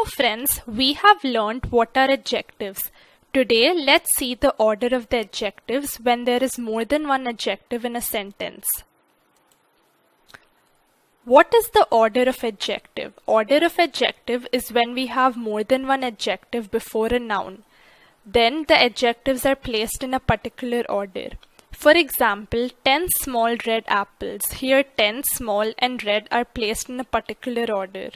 Hello friends, we have learned what are adjectives. Today let's see the order of the adjectives when there is more than one adjective in a sentence. What is the order of adjective? Order of adjective is when we have more than one adjective before a noun. Then the adjectives are placed in a particular order. For example, 10 small red apples. Here 10 small and red are placed in a particular order.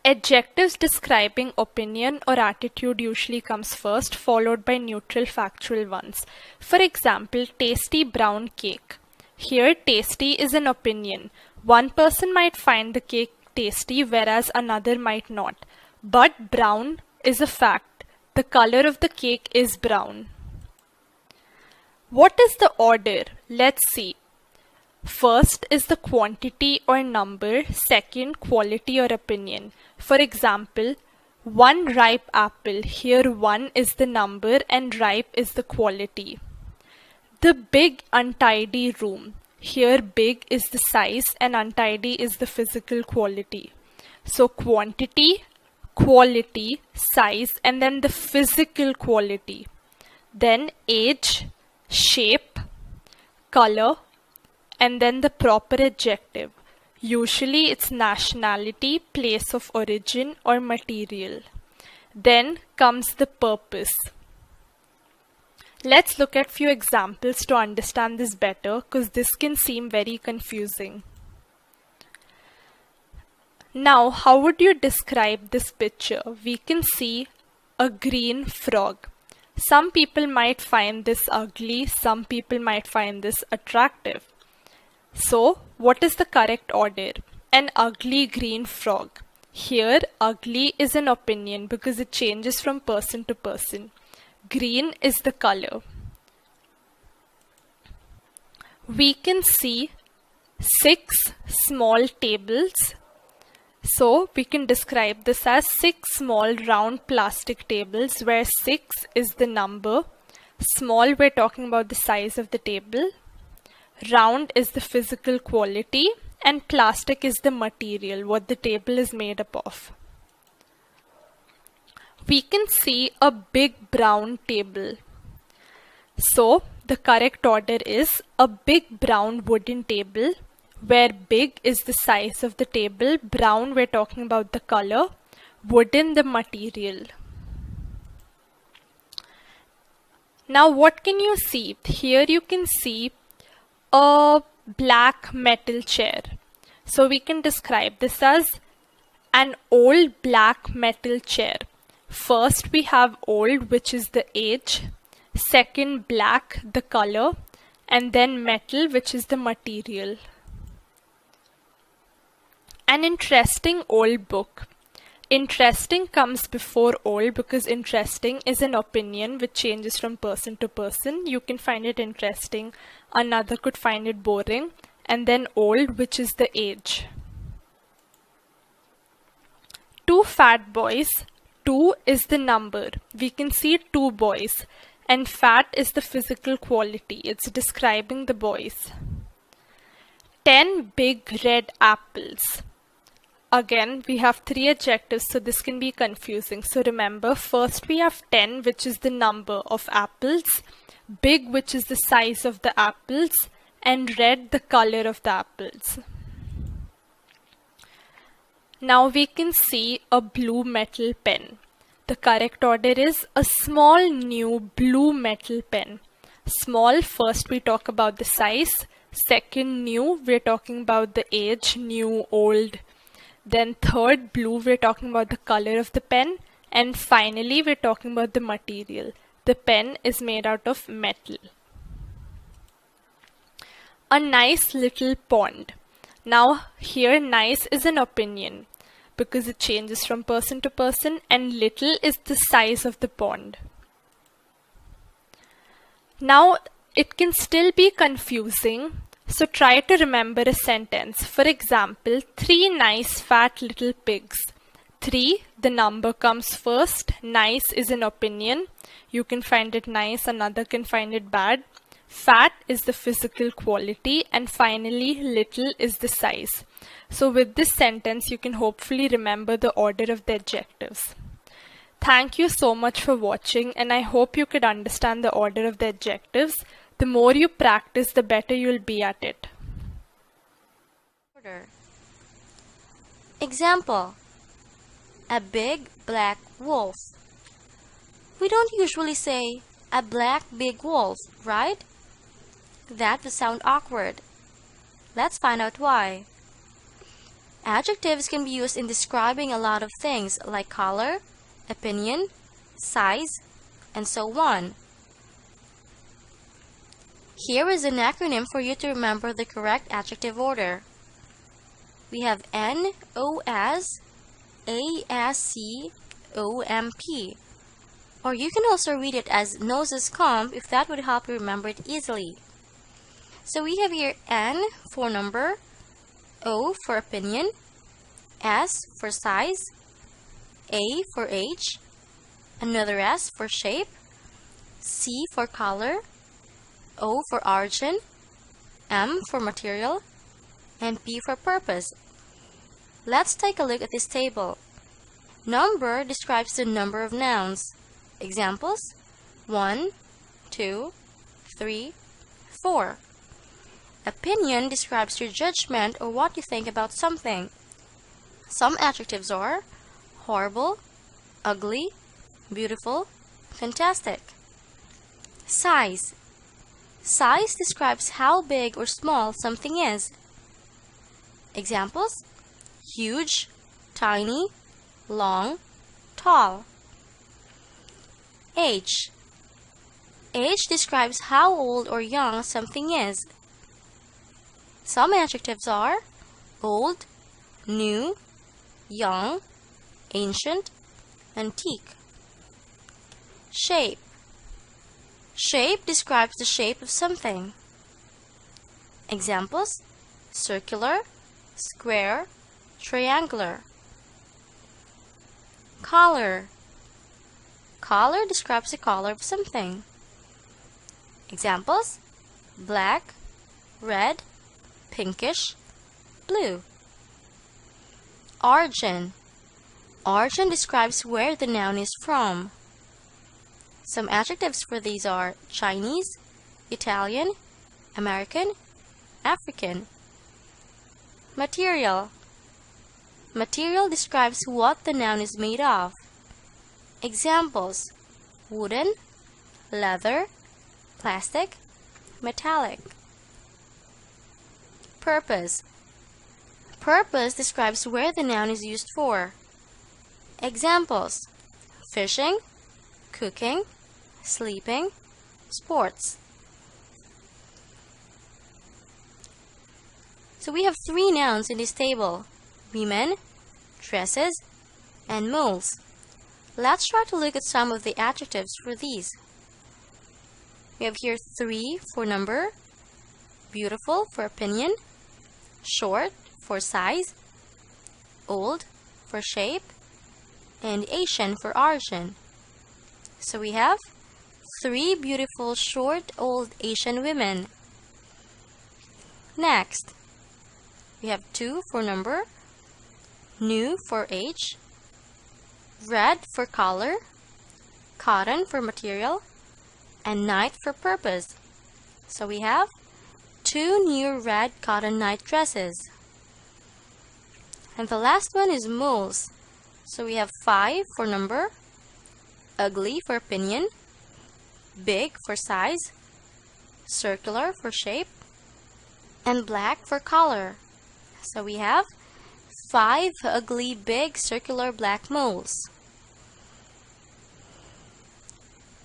Adjectives describing opinion or attitude usually comes first, followed by neutral factual ones. For example, tasty brown cake. Here tasty is an opinion. One person might find the cake tasty whereas another might not. But brown is a fact. The color of the cake is brown. What is the order? Let's see. First is the quantity or number, second quality or opinion. For example, one ripe apple. Here one is the number and ripe is the quality. The big untidy room. Here big is the size and untidy is the physical quality. So quantity, quality, size, and then the physical quality. Then age, shape, color, and then the proper adjective. Usually it's nationality, place of origin, or material. Then comes the purpose. Let's look at few examples to understand this better because this can seem very confusing. Now, how would you describe this picture? We can see a green frog. Some people might find this ugly, some people might find this attractive. So, what is the correct order? An ugly green frog. Here, ugly is an opinion because it changes from person to person. Green is the color. We can see 6 small tables. So, we can describe this as 6 small round plastic tables where 6 is the number. Small, we're talking about the size of the table. Round is the physical quality and plastic is the material, what the table is made up of. We can see a big brown table. So the correct order is a big brown wooden table where big is the size of the table, brown we're talking about the color, wooden the material. Now what can you see? Here you can see a black metal chair. So we can describe this as an old black metal chair. First we have old, which is the age. Second black, the color. And then metal, which is the material. An interesting old book. Interesting comes before old because interesting is an opinion which changes from person to person. You can find it interesting, another could find it boring, and then old, which is the age. 2 fat boys. 2 is the number. We can see 2 boys, and fat is the physical quality. It's describing the boys. 10 big red apples. Again, we have 3 adjectives, so this can be confusing. So remember, first we have 10, which is the number of apples, big, which is the size of the apples, and red, the color of the apples. Now we can see a blue metal pen. The correct order is a small new blue metal pen. Small, first we talk about the size. Second, new, we're talking about the age, new, old. Then third, blue, we're talking about the color of the pen. And finally, we're talking about the material. The pen is made out of metal. A nice little pond. Now here nice is an opinion because it changes from person to person, and little is the size of the pond. Now it can still be confusing. So try to remember a sentence. For example, 3 nice fat little pigs. 3, the number comes first. Nice is an opinion. You can find it nice, another can find it bad. Fat is the physical quality, and finally, little is the size. So with this sentence, you can hopefully remember the order of the adjectives. Thank you so much for watching, and I hope you could understand the order of the adjectives. The more you practice, the better you'll be at it. Example: a big black wolf. We don't usually say a black big wolf, right? That would sound awkward. Let's find out why. Adjectives can be used in describing a lot of things like color, opinion, size, and so on. Here is an acronym for you to remember the correct adjective order. We have NOS, ASCOMP. Or you can also read it as noses comp if that would help you remember it easily. So we have here N for number, O for opinion, S for size, A for age, another S for shape, C for color, O for origin, M for material, and P for purpose. Let's take a look at this table. Number describes the number of nouns. Examples: 1, 2, 3, 4. Opinion describes your judgment or what you think about something. Some adjectives are horrible, ugly, beautiful, fantastic. Size. Size describes how big or small something is. Examples: huge, tiny, long, tall. Age. Age describes how old or young something is. Some adjectives are old, new, young, ancient, antique. Shape. Shape describes the shape of something. Examples: circular, square, triangular. Color. Color describes the color of something. Examples: black, red, pinkish, blue. Origin. Origin describes where the noun is from. Some adjectives for these are Chinese, Italian, American, African. Material. Material describes what the noun is made of. Examples: wooden, leather, plastic, metallic. Purpose. Purpose describes where the noun is used for. Examples: fishing, cooking, sleeping, sports. So we have 3 nouns in this table: women, dresses, and moles. Let's try to look at some of the adjectives for these. We have here 3 for number, beautiful for opinion, short for size, old for shape, and Asian for origin. So we have 3 beautiful, short, old Asian women. Next, we have 2 for number, new for age, red for color, cotton for material, and night for purpose. So we have 2 new red cotton night dresses. And the last one is moles. So we have 5 for number, ugly for opinion, big for size, circular for shape, and black for color. So we have 5 ugly, big, circular black moles.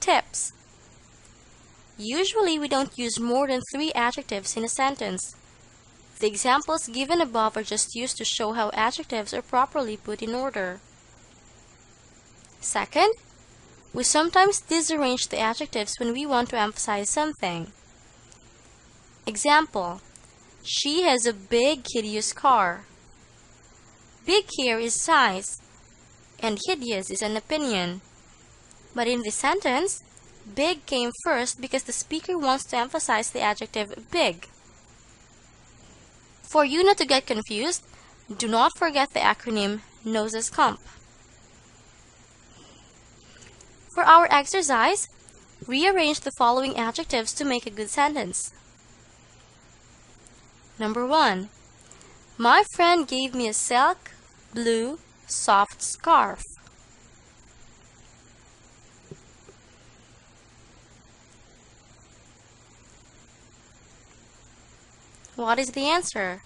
Tips. Usually we don't use more than 3 adjectives in a sentence. The examples given above are just used to show how adjectives are properly put in order. Second, we sometimes disarrange the adjectives when we want to emphasize something. Example: she has a big, hideous car. Big here is size, and hideous is an opinion. But in this sentence, Big came first because the speaker wants to emphasize the adjective big. For you not to get confused, do not forget the acronym NOSES Comp. For our exercise, rearrange the following adjectives to make a good sentence. Number 1. My friend gave me a silk blue soft scarf. What is the answer?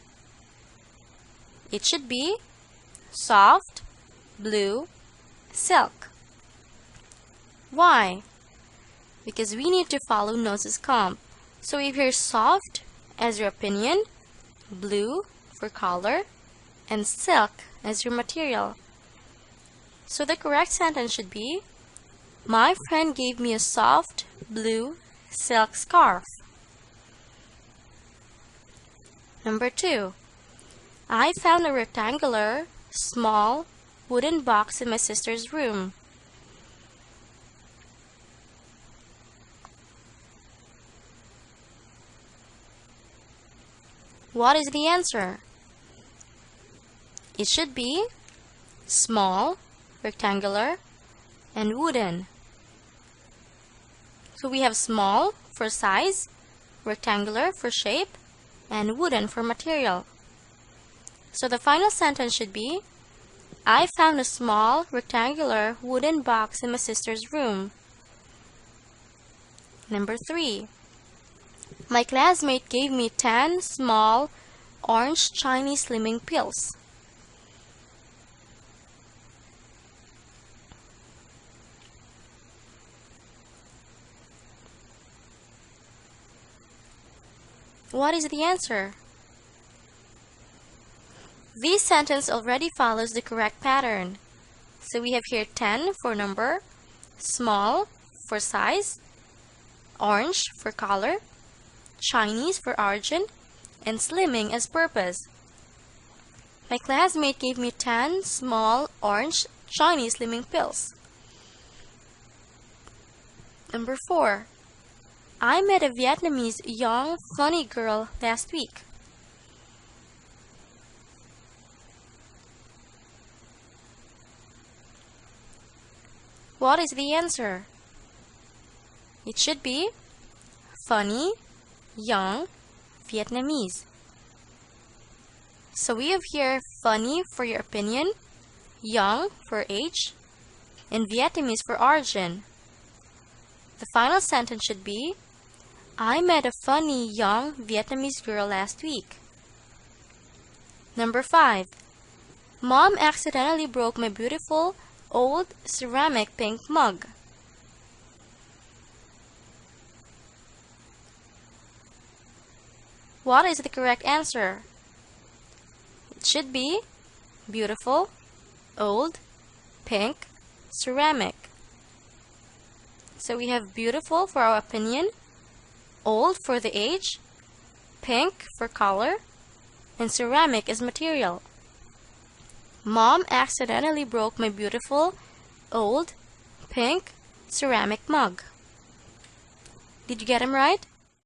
It should be soft blue silk. Why? Because we need to follow NOSES Comp. So if you're soft as your opinion, blue for color, and silk as your material. So the correct sentence should be, my friend gave me a soft blue silk scarf. Number 2. I found a rectangular, small, wooden box in my sister's room. What is the answer? It should be small, rectangular, and wooden. So we have small for size, rectangular for shape, and wooden for material. So the final sentence should be, I found a small, rectangular, wooden box in my sister's room. Number 3. My classmate gave me 10 small, orange Chinese slimming pills. What is the answer? This sentence already follows the correct pattern. So we have here 10 for number, small for size, orange for color, Chinese for origin, and slimming as purpose. My classmate gave me 10 small orange Chinese slimming pills. Number 4. I met a Vietnamese young, funny girl last week. What is the answer? It should be funny, young, Vietnamese. So we have here funny for your opinion, young for age, and Vietnamese for origin. The final sentence should be, I met a funny young Vietnamese girl last week. Number 5. Mom accidentally broke my beautiful old ceramic pink mug. What is the correct answer? It should be beautiful, old, pink, ceramic. So we have beautiful for our opinion, old for the age, pink for color, and ceramic as material. Mom accidentally broke my beautiful, old, pink, ceramic mug. Did you get them right?